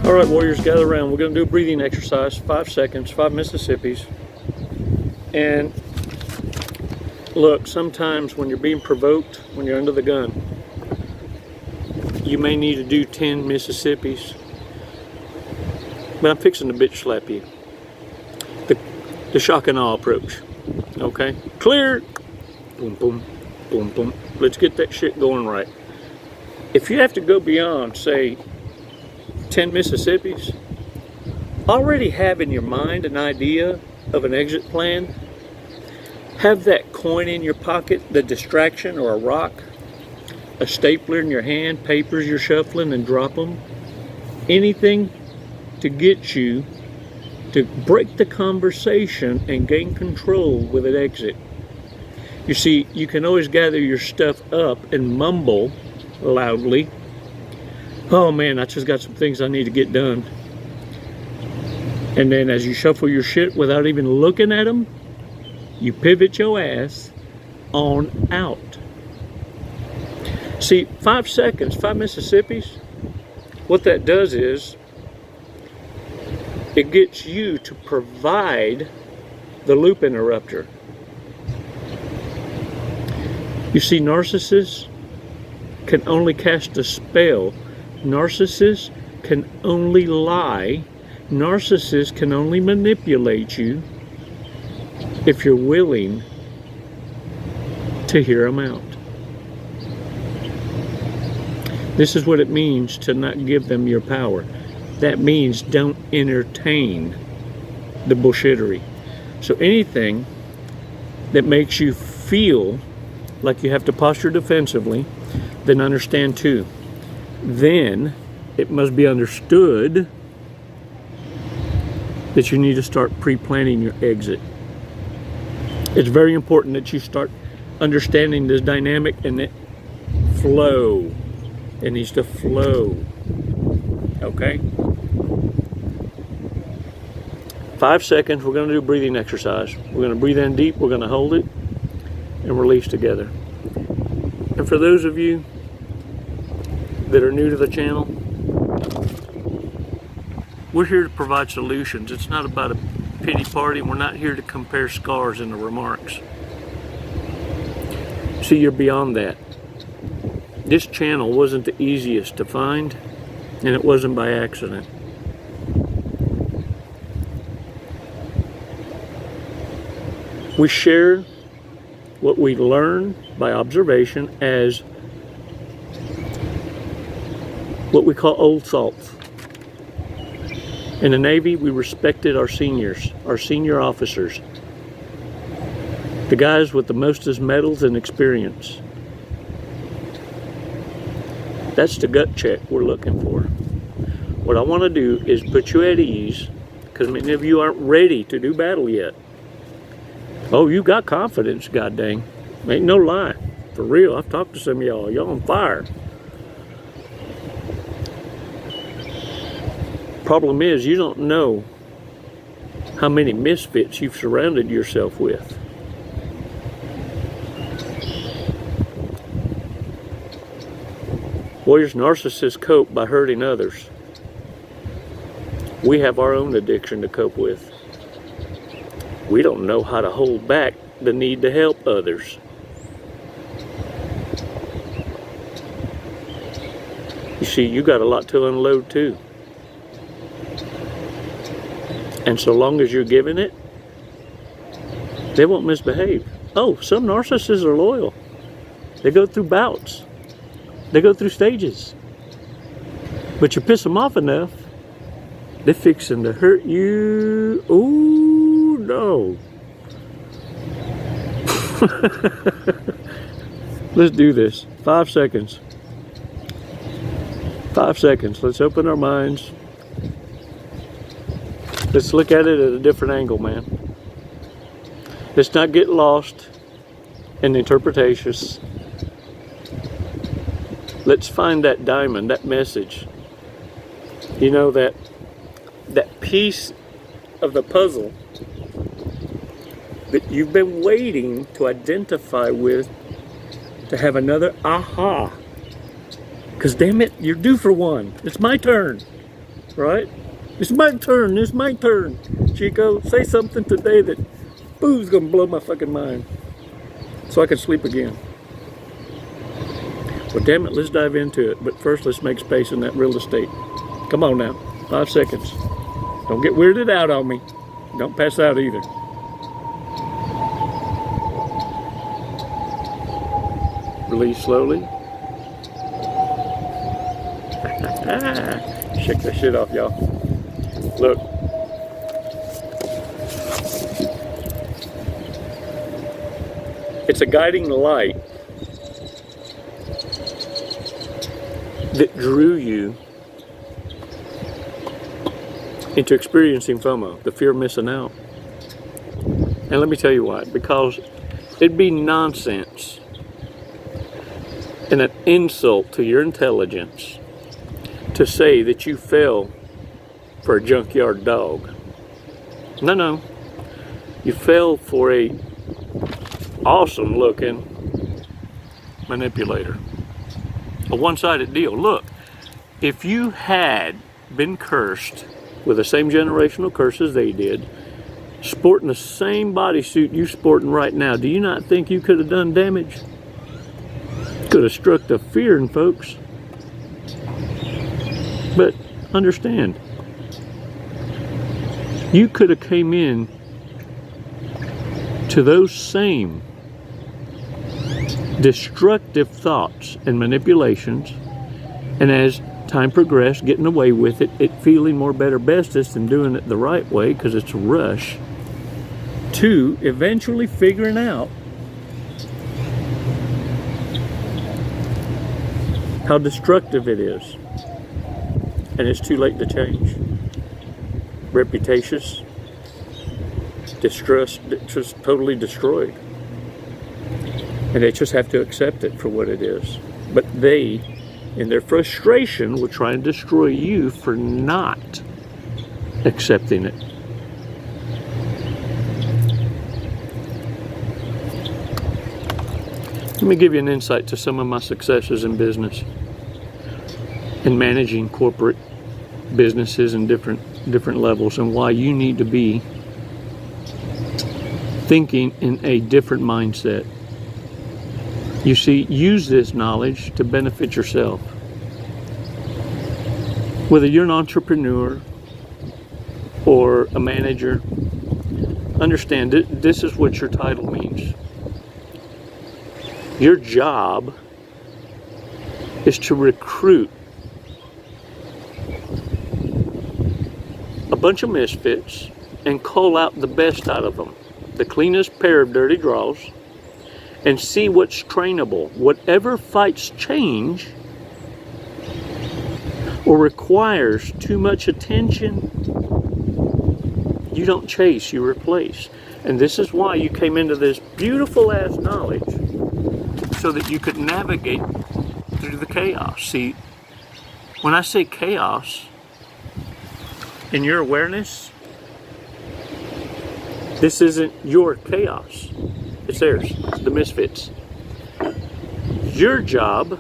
All right, warriors, gather around. We're going to do a breathing exercise, 5 seconds, 5 Mississippis. And look, sometimes when you're being provoked, when you're under the gun, you may need to do 10 Mississippis. But I'm fixing to bitch slap you. The shock and awe approach. Okay? Clear. Boom, boom, boom, boom. Let's get that shit going right. If you have to go beyond, say, 10 Mississippis, already have in your mind an idea of an exit plan. Have that coin in your pocket, the distraction, or a rock, a stapler in your hand, papers you're shuffling, and drop them. Anything to get you to break the conversation and gain control with an exit. You see, you can always gather your stuff up and mumble loudly, "Oh man, I just got some things I need to get done." And then as you shuffle your shit without even looking at them, you pivot your ass on out. See, 5 seconds, 5 Mississippis, what that does is it gets you to provide the loop interrupter. You see, narcissists can only cast a spell. Narcissists can only lie. Narcissists can only manipulate you if you're willing to hear them out. This is what it means to not give them your power. That means don't entertain the bullshittery. So anything that makes you feel like you have to posture defensively, then understand too. Then it must be understood that you need to start pre-planning your exit. It's very important that you start understanding this dynamic and that flow. It needs to flow. Okay? 5 seconds, we're going to do a breathing exercise. We're going to breathe in deep, we're going to hold it, and release together. And for those of you that are new to the channel, we're here to provide solutions. It's not about a pity party. We're not here to compare scars in the remarks. See, you're beyond that. This channel wasn't the easiest to find, and it wasn't by accident. We share what we learn by observation as what we call old salts. In the Navy, we respected our seniors, our senior officers, the guys with the mostest medals and experience. That's the gut check we're looking for. What I want to do is put you at ease, because many of you aren't ready to do battle yet. Oh, you got confidence, god dang. Ain't no lie. For real, I've talked to some of y'all. Y'all on fire. Problem is, you don't know how many misfits you've surrounded yourself with. Warriors, narcissists cope by hurting others. We have our own addiction to cope with. We don't know how to hold back the need to help others. You see, you got a lot to unload too. And so long as you're giving it, they won't misbehave. Oh, some narcissists are loyal. They go through bouts. They go through stages. But you piss them off enough, they're fixing to hurt you. Ooh, no. Let's do this. 5 seconds. 5 seconds. Let's open our minds. Let's look at it at a different angle, man. Let's not get lost in the interpretations. Let's find that diamond, that message. You know, that piece of the puzzle that you've been waiting to identify with, to have another aha. Because damn it, you're due for one. It's my turn. right? It's my turn. It's my turn. Chico, say something today that, boo's gonna blow my fucking mind, so I can sleep again. Well, damn it, let's dive into it. But first, let's make space in that real estate. Come on now, 5 seconds. Don't get weirded out on me. Don't pass out either. Release slowly. Shake that shit off, y'all. Look. It's a guiding light that drew you into experiencing FOMO, the fear of missing out. And let me tell you why. Because it'd be nonsense and an insult to your intelligence to say that you fell for a junkyard dog. No. You fell for a awesome looking manipulator. A one-sided deal. Look, if you had been cursed with the same generational curses they did, sporting the same bodysuit you're sporting right now, do you not think you could have done damage? Could have struck the fear in folks. But understand, you could have came in to those same destructive thoughts and manipulations, and as time progressed, getting away with it, feeling more better bestest and doing it the right way because it's a rush, to eventually figuring out how destructive it is. And it's too late to change. Reputations, distrust, just totally destroyed. And they just have to accept it for what it is. But they, in their frustration, will try and destroy you for not accepting it. Let me give you an insight to some of my successes in business and managing corporate businesses in different levels, and why you need to be thinking in a different mindset. You see, use this knowledge to benefit yourself. Whether you're an entrepreneur or a manager, understand that this is what your title means. Your job is to recruit a bunch of misfits and cull out the best out of them, the cleanest pair of dirty draws, and see what's trainable. Whatever fights change or requires too much attention, you don't chase, you replace. And this is why you came into this beautiful ass knowledge, so that you could navigate through the chaos. See, when I say chaos, in your awareness, this isn't your chaos. It's theirs, the misfits. Your job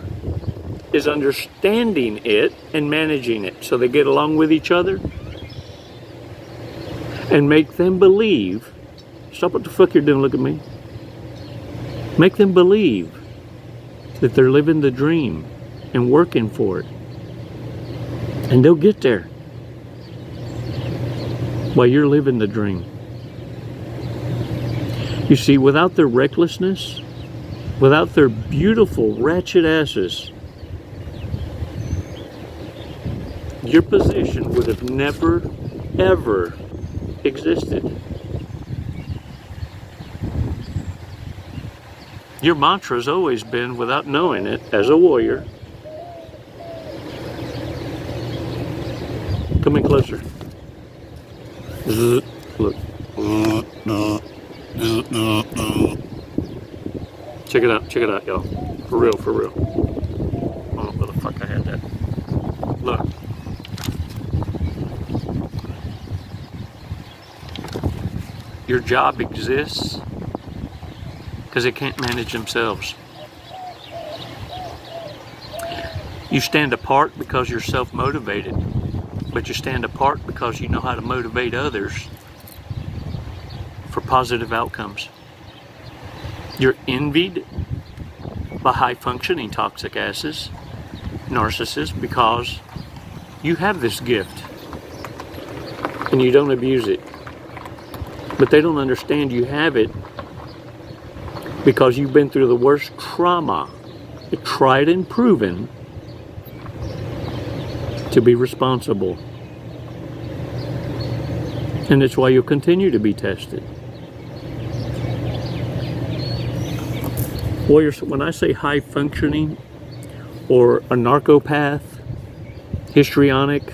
is understanding it and managing it so they get along with each other and make them believe. Stop what the fuck you're doing, look at me. Make them believe that they're living the dream and working for it. And they'll get there while you're living the dream. You see, without their recklessness, without their beautiful ratchet asses, your position would have never, ever existed. Your mantra has always been, without knowing it, as a warrior. Come in closer. Look. Check it out, y'all. For real. Oh, where the fuck I had that? Look. Your job exists because they can't manage themselves. You stand apart because you're self-motivated, but you stand apart because you know how to motivate others for positive outcomes. You're envied by high-functioning toxic asses, narcissists, because you have this gift and you don't abuse it. But they don't understand you have it because you've been through the worst trauma, tried and proven to be responsible. And it's why you'll continue to be tested. Warriors, when I say high functioning or a narcopath, histrionic,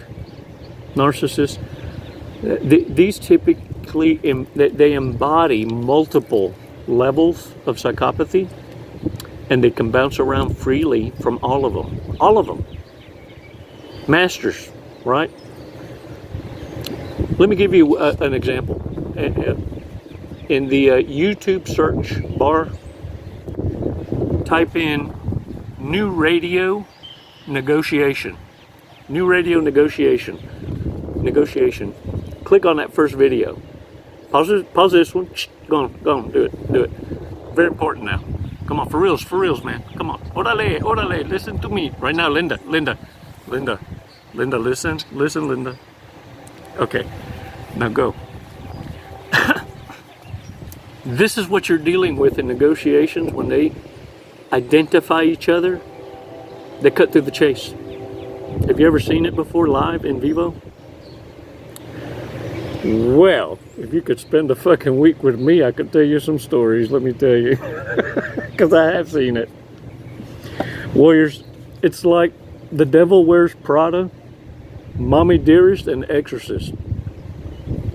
narcissist, these typically they embody multiple levels of psychopathy, and they can bounce around freely from all of them. All of them. Masters, right? Let me give you an example. In the YouTube search bar, type in new radio negotiation. New radio negotiation. Negotiation. Click on that first video. Pause this one. Go on, do it. Very important now. Come on, for reals, man. Come on. Orale, listen to me. Right now, Linda, listen, Linda. Okay, now go. This is what you're dealing with in negotiations when they identify each other. They cut through the chase. Have you ever seen it before live in vivo? Well, if you could spend a fucking week with me, I could tell you some stories, let me tell you. Because I have seen it. Warriors, it's like The Devil Wears Prada, Mommy Dearest, and Exorcist.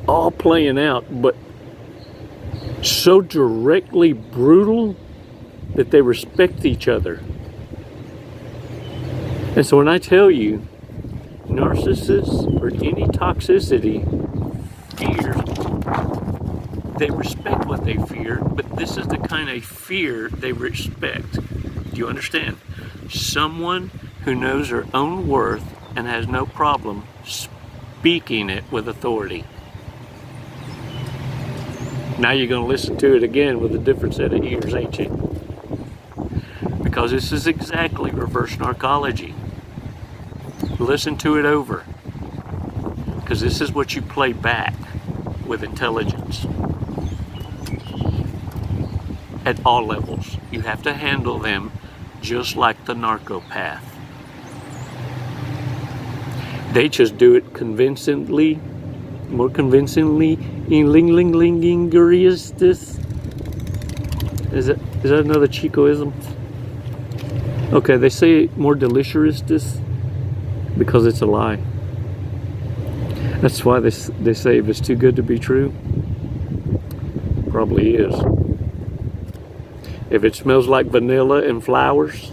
All playing out, but so directly brutal that they respect each other. And so when I tell you, narcissists or any toxicity fear, they respect what they fear, but this is the kind of fear they respect. Do you understand? Someone who knows their own worth and has no problem speaking it with authority. Now you're going to listen to it again with a different set of ears, ain't you? Because this is exactly reverse narcology. Listen to it over. Because this is what you play back with intelligence. At all levels. You have to handle them just like the narcopath. They just do it convincingly, more convincingly, Is that another Chicoism? Okay, they say more delicious because it's a lie. That's why they say if it's too good to be true, probably is. If it smells like vanilla and flowers,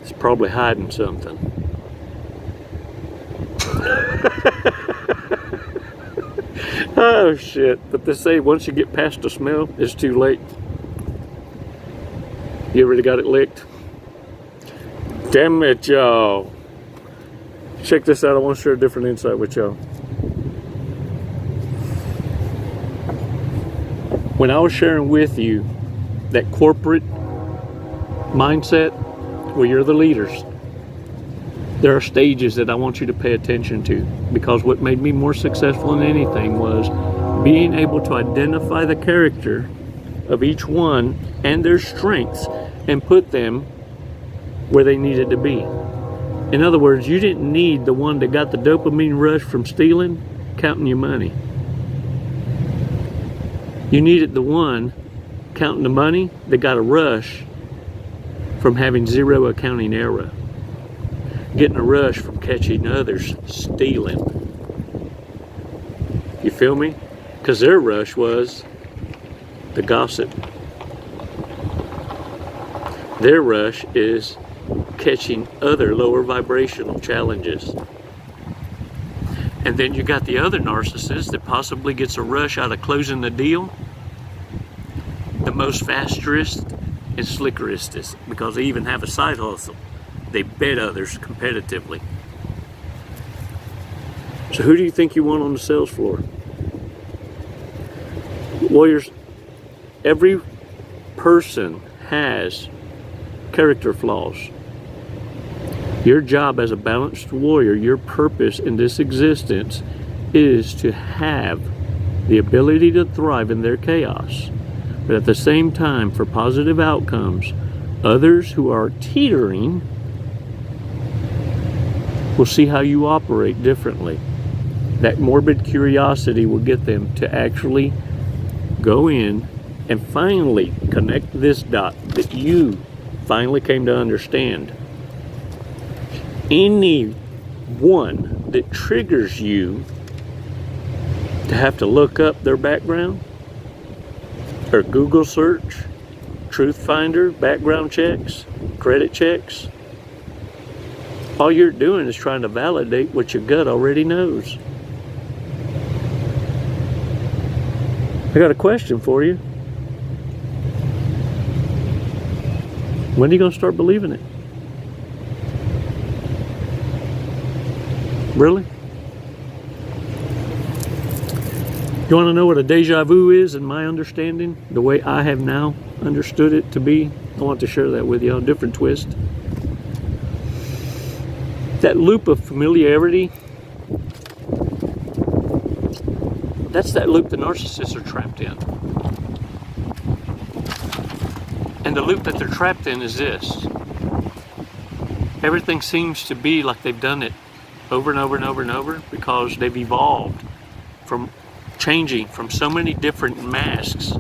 it's probably hiding something. Oh shit, but they say once you get past the smell, it's too late. You already got it licked? Damn it, y'all. Check this out, I want to share a different insight with y'all. When I was sharing with you that corporate mindset where you're the leaders, there are stages that I want you to pay attention to, because what made me more successful than anything was being able to identify the character of each one and their strengths and put them where they needed to be. In other words, you didn't need the one that got the dopamine rush from stealing, counting your money. You needed the one counting the money that got a rush from having zero accounting error. Getting a rush from catching others stealing. You feel me? Because their rush was the gossip. Their rush is catching other lower vibrational challenges. And then you got the other narcissist that possibly gets a rush out of closing the deal. The most fasterest and slickerest, because they even have a side hustle. They bet others competitively. So who do you think you want on the sales floor? Warriors, every person has character flaws. Your job as a balanced warrior, your purpose in this existence is to have the ability to thrive in their chaos. But at the same time, for positive outcomes, others who are teetering will see how you operate differently. That morbid curiosity will get them to actually go in and finally connect this dot that you finally came to understand. Anyone that triggers you to have to look up their background or Google search, Truth Finder, background checks, credit checks, all you're doing is trying to validate what your gut already knows. I got a question for you. When are you going to start believing it? Really? You want to know what a deja vu is in my understanding? The way I have now understood it to be? I want to share that with you on a different twist. That loop of familiarity, that's that loop the narcissists are trapped in. And the loop that they're trapped in is this. Everything seems to be like they've done it over and over and over and over because they've evolved from changing from so many different masks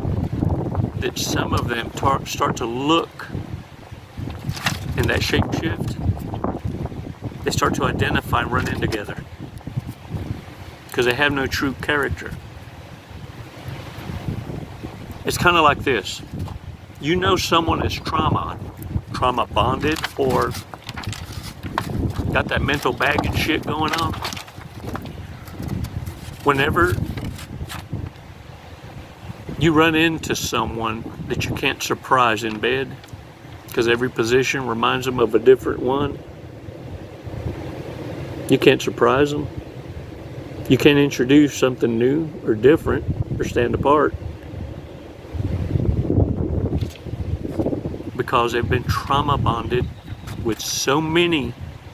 that some of them start to look in that shape shift. They start to identify and run in together because they have no true character. It's kind of like this. You know someone is trauma bonded or got that mental baggage shit going on. Whenever you run into someone that you can't surprise in bed because every position reminds them of a different one, you can't surprise them. You can't introduce something new or different or stand apart because they've been trauma bonded with so many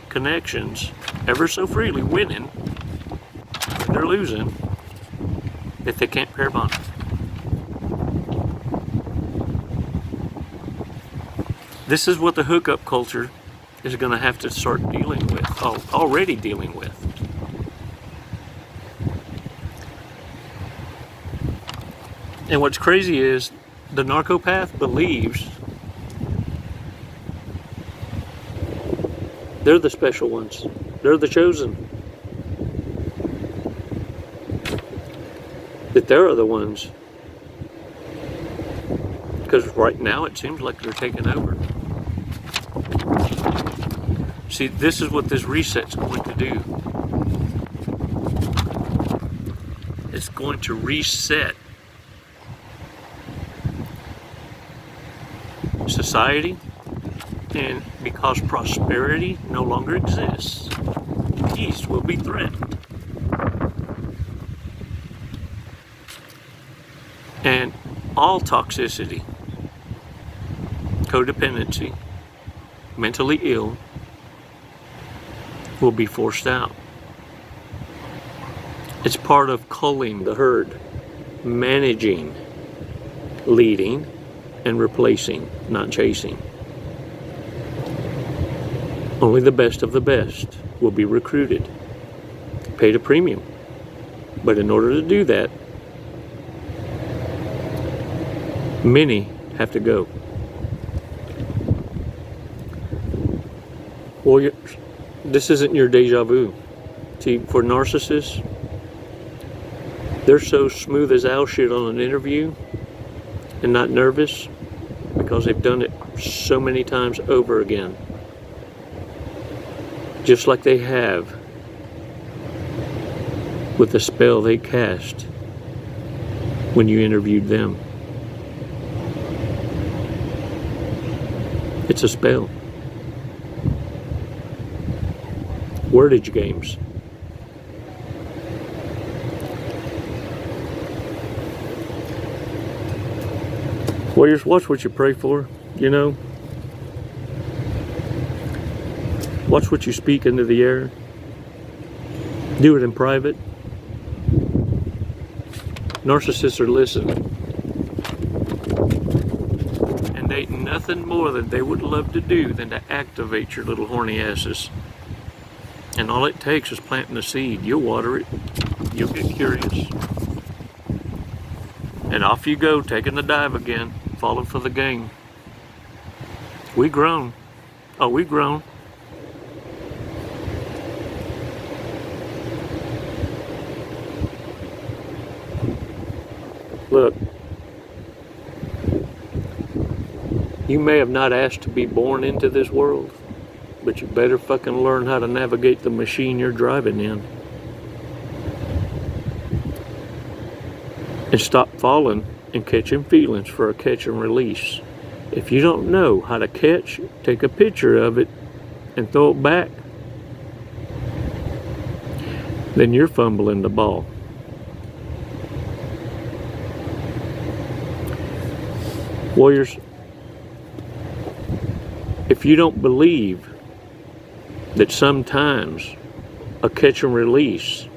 connections, ever so freely winning, and they're losing, that they can't pair bond. This is what the hookup culture is going to have to start dealing with, already dealing with. And what's crazy is the narcopath believes they're the special ones. They're the chosen. That they're the ones. Because right now it seems like they're taking over. See, this is what this reset's going to do. It's going to reset society, and because prosperity no longer exists, peace will be threatened. And all toxicity, codependency, mentally ill, will be forced out. It's part of culling the herd, managing, leading, and replacing, not chasing. Only the best of the best will be recruited, paid a premium. But in order to do that, many have to go. Well, this isn't your deja vu. See, for narcissists, they're so smooth as owl shit on an interview and not nervous because they've done it so many times over again. Just like they have with the spell they cast when you interviewed them. It's a spell. Wordage games. Warriors, watch what you pray for, you know. Watch what you speak into the air. Do it in private. Narcissists are listening. And ain't nothing more that they would love to do than to activate your little horny asses. And all it takes is planting a seed. You'll water it. You'll get curious. And off you go, taking the dive again, falling for the game. We grown. Oh, we grown. Look, you may have not asked to be born into this world, but you better fucking learn how to navigate the machine you're driving in. And stop falling and catching feelings for a catch and release. If you don't know how to catch, take a picture of it and throw it back, then you're fumbling the ball. Warriors, if you don't believe that sometimes a catch and release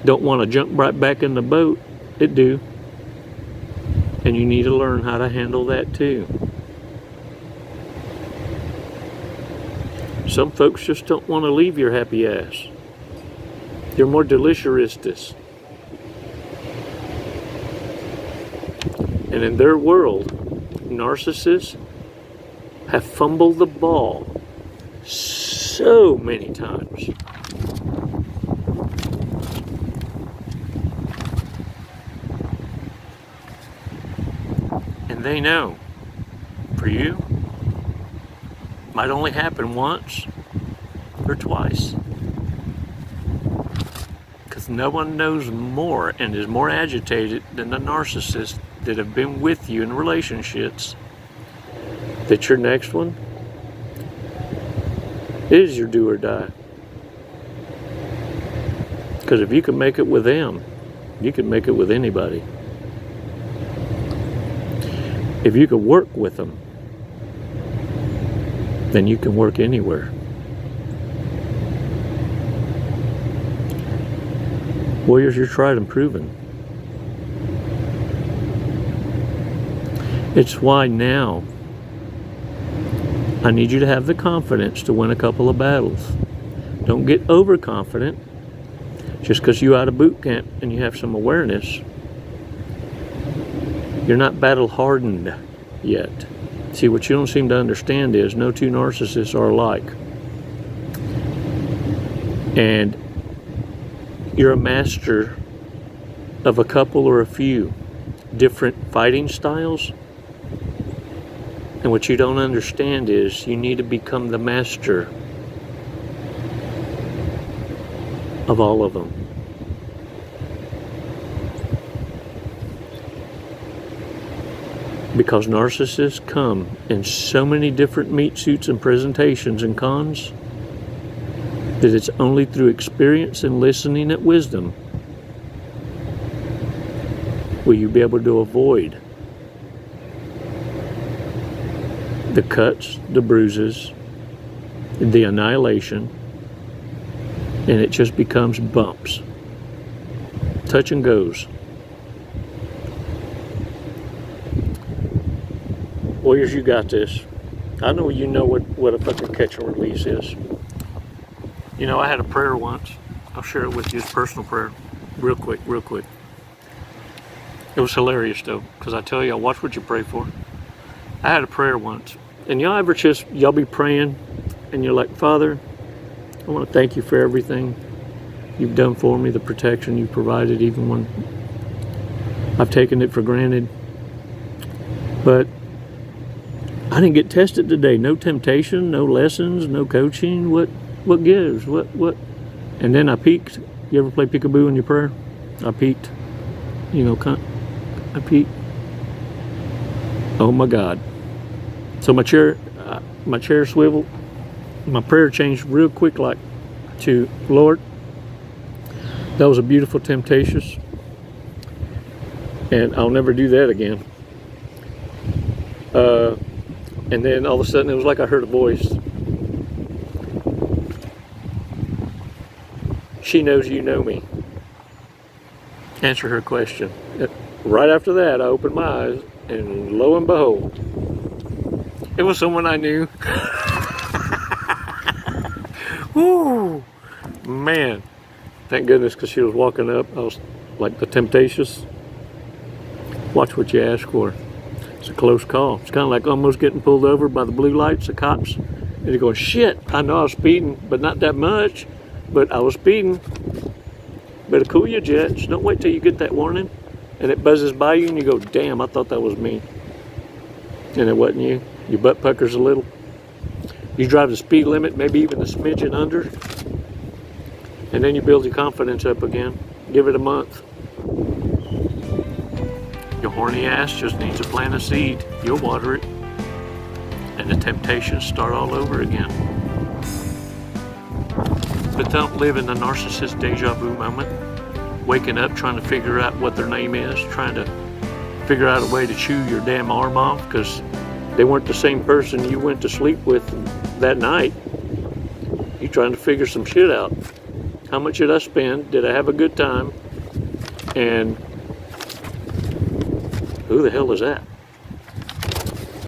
don't want to jump right back in the boat, it do. And you need to learn how to handle that too. Some folks just don't want to leave your happy ass. You're more delicious. And in their world, narcissists have fumbled the ball so many times. And they know, for you, might only happen once or twice. Because no one knows more and is more agitated than the narcissists that have been with you in relationships, that your next one is your do or die. Because if you can make it with them, you can make it with anybody. If you can work with them, then you can work anywhere. Warriors, you're tried and proven. It's why now I need you to have the confidence to win a couple of battles. Don't get overconfident just because you're out of boot camp and you have some awareness. You're not battle hardened yet. See, what you don't seem to understand is no two narcissists are alike. And you're a master of a couple or a few different fighting styles. And what you don't understand is you need to become the master of all of them. Because narcissists come in so many different meat suits and presentations and cons that it's only through experience and listening at wisdom will you be able to avoid the cuts, the bruises, the annihilation, and it just becomes bumps. Touch and goes. Warriors, you got this. I know you know what a fucking catch and release is. You know, I had a prayer once. I'll share it with you as personal prayer. Real quick. It was hilarious though, because I tell you, I watch what you pray for. I had a prayer once. And y'all be praying and you're like, Father, I want to thank you for everything you've done for me, the protection you provided, even when I've taken it for granted. But I didn't get tested today. No temptation, no lessons, no coaching. What gives? What? And then I peeked. You ever play peekaboo in your prayer? I peeked. I peeked. Oh my God. So my chair swiveled. My prayer changed real quick, like to, Lord, that was a beautiful temptation, and I'll never do that again. And then all of a sudden it was like I heard a voice. She knows you know me. Answer her question. Right after that, I opened my eyes, and lo and behold, it was someone I knew. Woo! Man. Thank goodness, because she was walking up. I was like the Temptations. Watch what you ask for. It's a close call. It's kind of like almost getting pulled over by the blue lights, the cops. And you're going, shit, I know I was speeding, but not that much. But I was speeding. Better cool your jets. Don't wait till you get that warning. And it buzzes by you and you go, damn, I thought that was me. And it wasn't you. Your butt puckers a little. You drive the speed limit, maybe even a smidgen under. And then you build your confidence up again. Give it a month. Your horny ass just needs to plant a seed. You'll water it. And the temptations start all over again. But don't live in the narcissist deja vu moment. Waking up trying to figure out what their name is. Trying to figure out a way to chew your damn arm off because they weren't the same person you went to sleep with that night. You're trying to figure some shit out. How much did I spend? Did I have a good time? And who the hell is that?